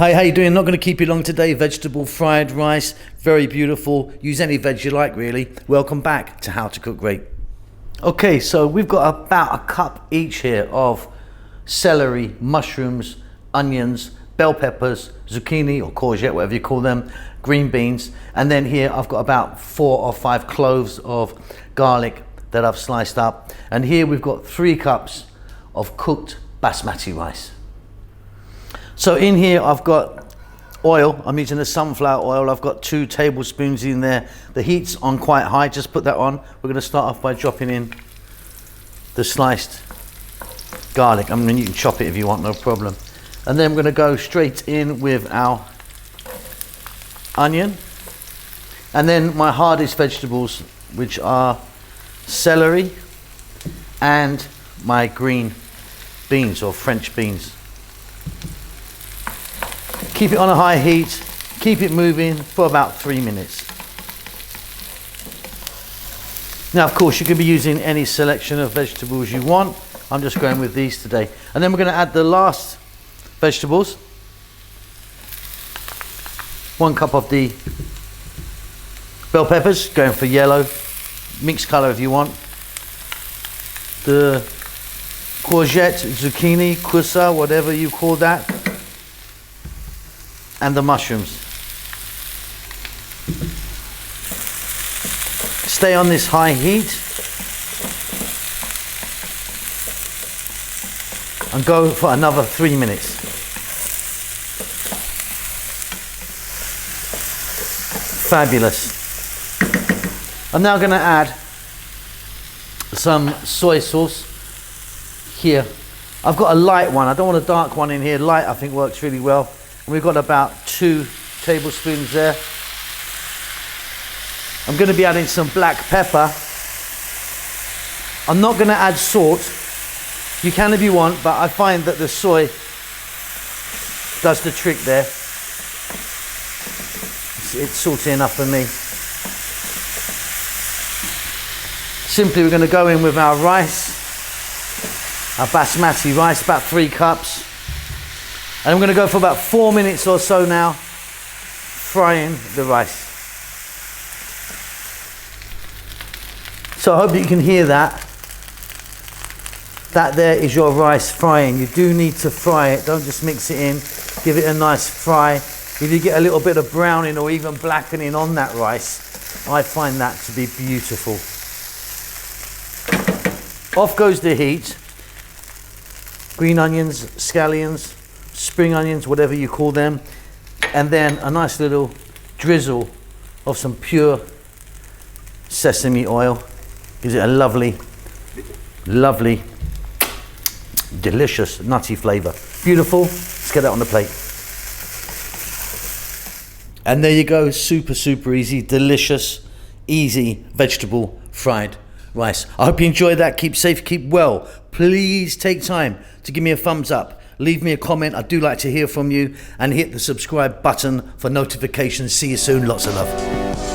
Hi, how you doing? Not going to keep you long today. Vegetable fried rice, very beautiful. Use any veg you like, really. Welcome back to How to Cook Great. Okay, so we've got about a cup each here of celery, mushrooms, onions, bell peppers, zucchini or courgette, whatever you call them, green beans, and then here I've got about 4 or 5 cloves of garlic that I've sliced up, and here we've got 3 cups of cooked basmati rice. So in here I've got oil. I'm using the sunflower oil. I've got 2 tablespoons in there. The heat's on quite high. Just put that on. We're going to start off by dropping in the sliced garlic. I mean, you can chop it if you want, no problem. And then we're going to go straight in with our onion, and then my hardest vegetables, which are celery and my green beans or French beans. Keep it on a high heat, keep it moving for about 3 minutes. Now, of course, you can be using any selection of vegetables you want. I'm just going with these today. And then we're going to add the last vegetables. 1 cup of the bell peppers, going for yellow, mixed color if you want. The courgette, zucchini, kusa, whatever you call that. And the mushrooms. Stay on this high heat and go for another 3 minutes. Fabulous. I'm now going to add some soy sauce here. I've got a light one. I don't want a dark one in here. Light, I think, works really well. We've got about 2 tablespoons there. I'm going to be adding some black pepper. I'm not going to add salt. You can if you want, but I find that the soy does the trick there. It's salty enough for me. Simply, we're going to go in with our rice, our basmati rice, about 3 cups. And I'm going to go for about 4 minutes or so now, frying the rice. So I hope you can hear that. That there is your rice frying. You do need to fry it. Don't just mix it in. Give it a nice fry. If you get a little bit of browning or even blackening on that rice, I find that to be beautiful. Off goes the heat. Green onions, scallions, spring onions, whatever you call them, and then a nice little drizzle of some pure sesame oil. Gives it a lovely, lovely, delicious, nutty flavor. Beautiful. Let's get that on the plate. And there you go. Super, super easy, delicious, easy vegetable fried rice. I hope you enjoyed that. Keep safe, keep well. Please take time to give me a thumbs up. Leave me a comment. I do like to hear from you, and hit the subscribe button for notifications. See you soon. Lots of love.